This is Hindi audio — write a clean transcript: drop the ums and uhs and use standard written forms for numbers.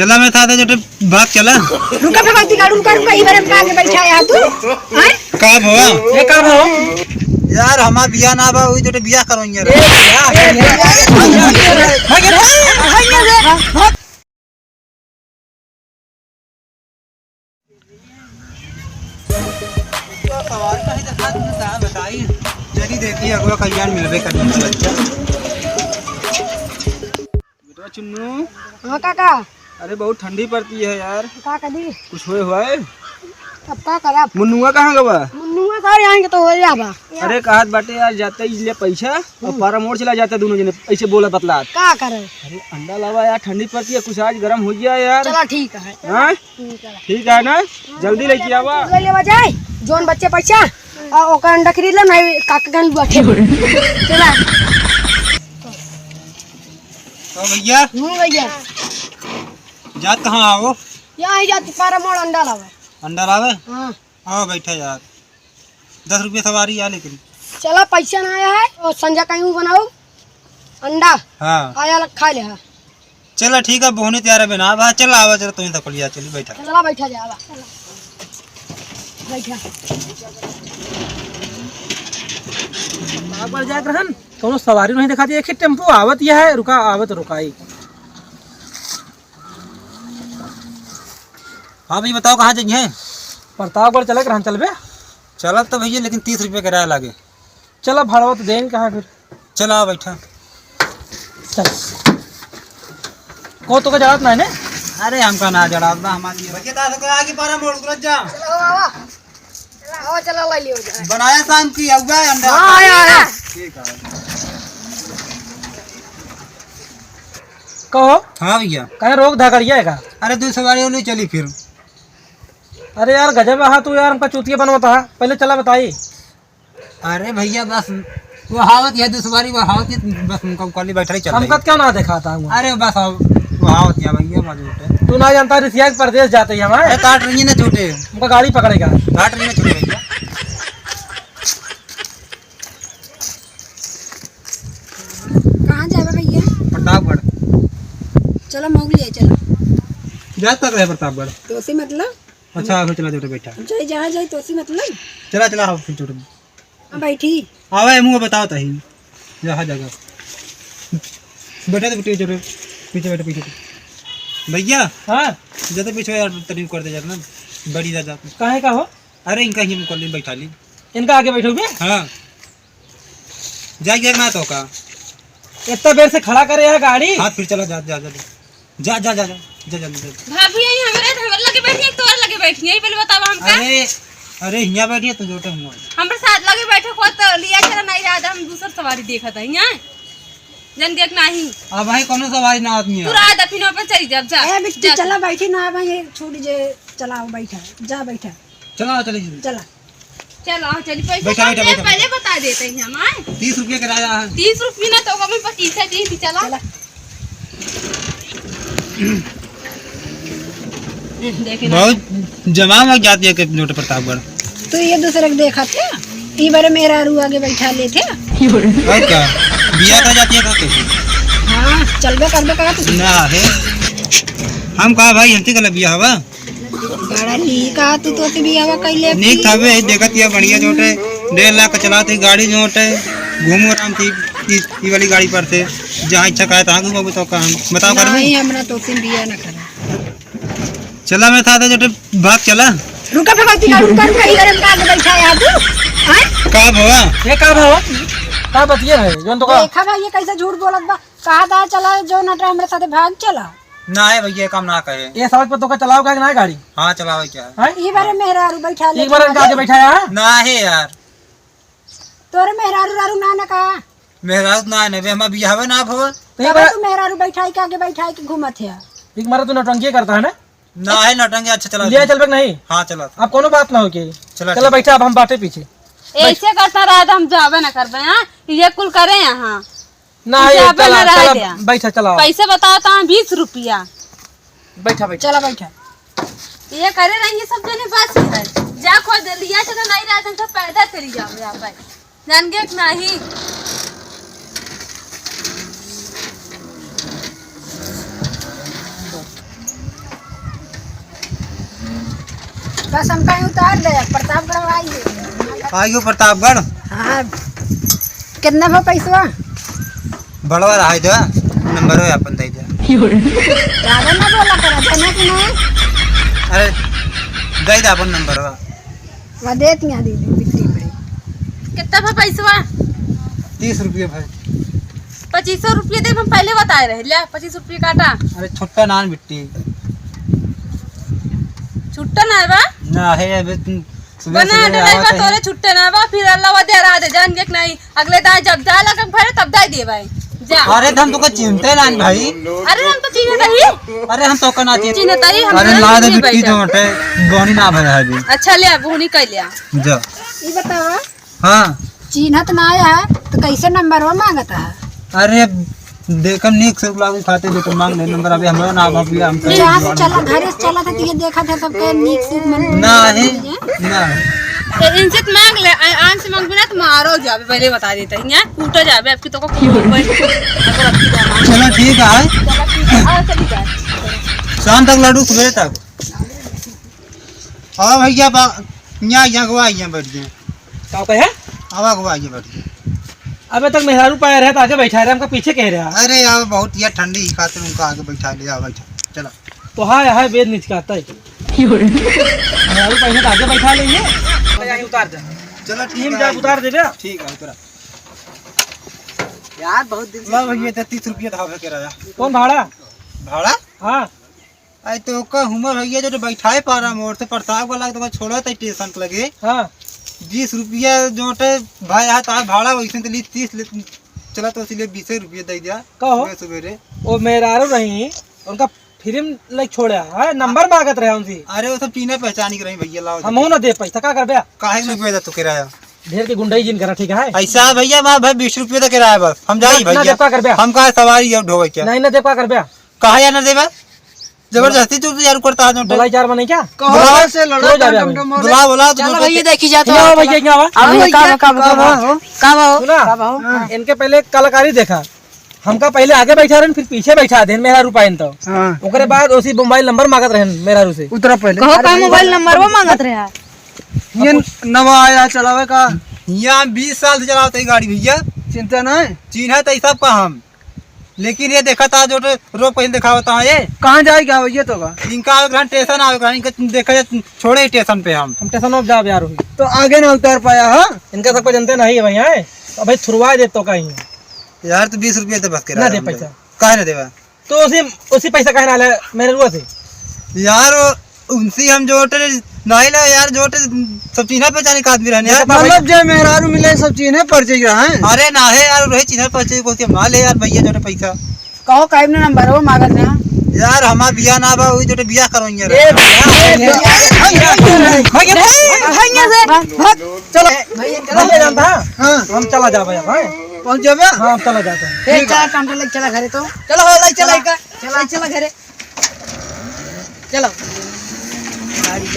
चला मैं था जो भाग चला रुका पे बाती गाड़ू कर कहीं बार हम आगे बैठा है तू हैं कब हो ये कब हो यार हमार बियाह ना बा ओई जो बियाह करो यार सवारी नहीं देखा तुमने कहा बताई जल्दी देखिए अगवा कल्याण मिलबे करने का बच्चा बेटा चुन्नू। हां काका अरे बहुत ठंडी पड़ती है यार का कदी कुछ हुआ है अब का करा मुन्नुआ कहाँ गवा मुन्नुआ सारे आएंगे तो हो जाबा। अरे कहत बाटे यार जाते इसलिए पैसा और पारा मोड़ चला जाता दोनों जने ऐसे बोला बतला का करे अरे अंडा लावा यार ठंडी पड़ती है कुछ आज गर्म हो गया यार। चलो ठीक है हाँ ठीक है ना जल्दी लेके आवा ले जाए जोन बच्चे पैसा और ओकर अंडा खरीद ले नहीं काका गन बैठे चला तो भैया भैया जात कहाँ आओ यहाँ ही जाती पारा मोड़ अंडा लावे अंडा लावे हाँ आओ बैठा यार 10 रुपये सवारी आ लेकिन चला पैसा ना आया है और संजय कहीं बनाओ अंडा हाँ आया खा ले है चला ठीक है बोहने तैयार है बना बा चल आवा चल तुम तक लिया चली बैठा चला बैठा जा आवा बैठा एक बार जात रहन कोनो सवारी नहीं दिखाती एक ही टेम्पो आवत यह है रुका आवत रुकाई। हाँ भाई बताओ कहाँ जाइए प्रतापगढ़ चले रहन चलबे चला तो भैया लेकिन 30 रुपये किराया लागे चलो भाड़ा तो देंगे कहाँ फिर चला आओ बैठा चल को तो का जरूरत नहीं ने अरे हमका ना जड़ा हमारी भैया दादा को आगे पारा मोड़ उतर जा चलो आवा चला आवा चला ले लियो बनाया शाम की हुआ है अंडा हां आया ठीक है कहो हाँ भैया कहीं रोक धाकड़िया है का अरे 2 सवारी नहीं चली फिर अरे यार गजब है तू यार हमका चूतिया बनवाता है पहले चला बताई। अरे भैया बस वो हावत है 2 सवारी वो हावत है बस उनका कॉली बैठा ही चल हमका क्यों ना दिखाता हूँ अरे बस वो हावत है भैया बाजू उठे तू ना जानता रिसिया के प्रदेश जाते ही हमारे काट रही है ना छोटे हमका गाड़ी पकड़ेगा काट रही है छोटे भैया कहां जावे भैया प्रतापगढ़ चलो मोगली है चलो जाता रहे प्रतापगढ़ तोसी मतलब अच्छा फिर चला छोटे बैठा जाए जहाँ जाए तोसी मतलब चला चला आओ फिर छोटे बैठी आवा मुँह बताओ तही जहाँ जगह बैठा तो पीछे छोटे पीछे बैठे पीछे भैया हाँ ज्यादा पीछे यार तरीफ कर दे यार ना बड़ी ज्यादा काहे का हो अरे इनका ही मुकल बैठा ली इनका आगे बैठोगे हाँ जाइए ना तो का इतना देर से खड़ा करे है गाड़ी हाथ फिर चला जा जा जा जा जा जा जा जा जा भाभी यही हमरे लगे बैठी है तोर लगे बैठी है पहले बताओ हमका अरे अरे हिया बैठिए तो जोटे हुआ हमरे साथ लगे बैठे को तो लिया चला नहीं रहा हम दूसर सवारी देखा था यहां जन देख नहीं अब भाई कोनो सवारी ना आदमी तू रात दफिनो पे चली जा जा ए बिट्टी चला बैठी ना भाई छूट जे चलाओ बैठा जा बैठा चलो चलिए चलो चला चली पैसा बैठा, बैठा, बैठा, पहले बता देते हैं हम 30 रुपये किराया है 30 रुपये ना तो कभी 25 है दी चला देखे ना बहुत जमा लग जाती है नोट प्रतापगढ़ तो ये दूसरे को देखा थे ई बार मेरा रू आगे बैठा ले थे और क्या बिया का जाती है का कैसे हाँ चलबे करबे कहा तू ना है हम कहा भाई हंती का बिया हवा बड़ा लीक आ तू तो भी हवा कैले नीक थावे देखत ये बढ़िया जोटे 1.5 लाख का चलाते गाड़ी जोटे घूमो आराम थी ई वाली गाड़ी पर से जहाँ इच्छा का तहाँ घूमो तो का हम बताओ कर नहीं हमरा तो सिम बिया ना करा चला मैं था जोटे भाग चला रुका पे बाती गाड़ू कर कहीं बार हम आगे बैठा है तू हैं कब हुआ ये कब हो का बतिया है जोन तो का देखा भाई ये कैसे झूठ बोलत बा कहा दा चला जो नट हमरे साथे भाग चला ना है भैया काम ना कहे ये सड़क पर तो का चलाओ का ना गाड़ी हाँ चलाओ क्या है हैं ई बार मेरा रू बैठा ले एक बार इनका आगे बैठाया है ना है यार तोरे मेहरारू रारू ना ना कहा मेरा ना नहीं हम बिया हवा ना भव तो ये तब बार तू मेहरारू बैठाई के आगे बैठाई के घूमत है एक बार तू नौटंकी करता है ना ना है नटंगे अच्छा चला लिया चलबे नहीं हाँ चला अब कोनो बात ना हो के चला चलो बैठा अब हम बाटे पीछे ऐसे करता रहा तो हम जावे ना करबे हां ये कुल करे यहां ना ये जाबे चला ना रह चला दिया। बैठा चला पैसे बताओ तो 20 रुपया बैठा बैठा चला बैठा ये करे रहेंगे सब जने पास ही है जा खोज लिया चला नहीं रहा तो पैदा चली जाओ यहां पे जान के नहीं बस हम कहीं उतार दे प्रतापगढ़ आइए। आइयो प्रतापगढ़ हाँ कितना भा पैसा? बड़वा रहा दे नंबर है अपन दे दे। ज्यादा ना बोला करा जना कि नहीं। अरे दे दे अपन नंबर वह देती हैं दीदी बिट्टी पड़ी। कितना भा पैसा? 30 रुपये भाई। 2500 रुपये दे, हम पहले बताए रहे। ले 25 रुपये काटा। अरे छोटा नान बिट्टी छुट्टा ना है बा ना है अबे तुम सुबह बना सुबह डलाई बा आवत तोरे छुट्टे ना बा, फिर अल्लाह वा दे रहा दे जान के नहीं अगले दाई जब जा लगा भरे तब दाई दे भाई जा। अरे हम तो चिंते नान भाई। अरे हम तो चीने नहीं, अरे हम तो कना चिंते चीने तई हम अरे ला दे बिट्टी तो हटे गोनी ना भरे है अभी। अच्छा ले बुनी कर लिया। जा ये बताओ हाँ चिन्हत ना आया है तो कैसे नंबर वो मांगता है? अरे देखम नीक से लागू खाते जो तो मांग ले नंबर अभी हमरा ना भाभी हम यहाँ से चला घर से चला था तो ये देखा था सबके नीक से मन ना है ना इनसे तो मांग ले, आन से मांग बिना तो मारो जाबे, पहले बता देते हैं यहाँ कूटा जाबे आपकी तो को चलो ठीक है चली जाए। शाम तक लड्डू सवेरे तक। हाँ भैया यहाँ गवा यहाँ बैठ गए। क्या कहे? आवा गवा यहाँ बैठ गए। अबे तक मेहरारू पाया रहे तो आगे बैठा रहे, हमका पीछे कह रहा। अरे यार बहुत यार ठंडी ही खाते उनका आगे बैठा ले जाओ बैठा चलो। तो हाँ यहाँ वेद निचकाता है मेहरारू पहले तो आगे बैठा लेंगे यहीं उतार जा। चलो टीम जा उतार दे बे। ठीक है उतरा यार बहुत दिन ला भैया 30 रुपये धावे के राजा। कौन भाड़ा? भाड़ा हाँ आई तो का हुमर भैया जो बैठाए पा रहा मोड़ से प्रताप वाला तो छोड़ा था स्टेशन के लगे हाँ 20 रुपया जो भाई है तो भाड़ा वैसे तो ली 30 चला तो इसलिए 20 रुपये दे दिया कहो सवेरे। वो मेहरारू नहीं उनका फिल्म लाइक छोड़ा है नंबर मांगत रहे उनसे। अरे वो सब चीने पहचानी के रही भैया लाओ हम ना दे पैसा क्या कर बे? काहे रुपये तो किराया ढेर के गुंडाई जिन करा ठीक है। ऐसा है भैया वहाँ भाई 20 रुपये तो किराया बस हम जाई ना भैया देव का कर बे? हम कहा सवारी अब ढोवे क्या नहीं ना देव का कर बे? कहा या ना देवा जबरदस्ती तू तो यार करता है बोला चार बने क्या? बुलाओ से लड़ा बुला बुला चलो भैया देखी जाता यहाँ भैया यहाँ कब सुना इनके पहले कलाकारी देखा हमका पहले आगे बैठा रहे फिर पीछे बैठा दे मेरा रुपया तो ओकरे बाद उसी मोबाइल नंबर मांगत रहे मेरा रू से उतरा पहले कहो का मोबाइल नंबर वो मांगत रहे ये नवा आया चलावे का यहाँ 20 साल से चलाते है गाड़ी भैया चिंता नहीं चिन्ह तो सब का हम लेकिन ये देखा था जो रोक पहले देखा होता है ये कहाँ जाएगा भैया तो इनका स्टेशन आवेगा इनका देखा छोड़े स्टेशन पे हम स्टेशन ऑफ जाओ यार तो आगे ना उतार पाया है इनका सबको जनते नहीं है भैया तो भाई छुड़वा दे तो कहीं यार तो 20 रुपये तो बस ना दे पैसा काहे ना देवा तो उसी पैसा कहे ना मेरे रुआ से यार उनसे हम जो नहीं ला यार जो सब चिन्ह पहचाने का आदमी रहने यार मतलब जय मेहरारू मिले सब चीजें परिचय रहा है। अरे ना है यार रहे चिन्ह परिचय को हम ना ले यार भैया जो पैसा कहो का नंबर वो मांगत रहे यार हमारा बियाह ना बा वही जो बियाह करोगे चलो जानता हाँ हम चला जा भैया भाई पहुँच जावे हाँ चला जाता है चला टमाटर लेके चला घरे तो चलो हो लाई चला चला चला घरे चलो गाड़ी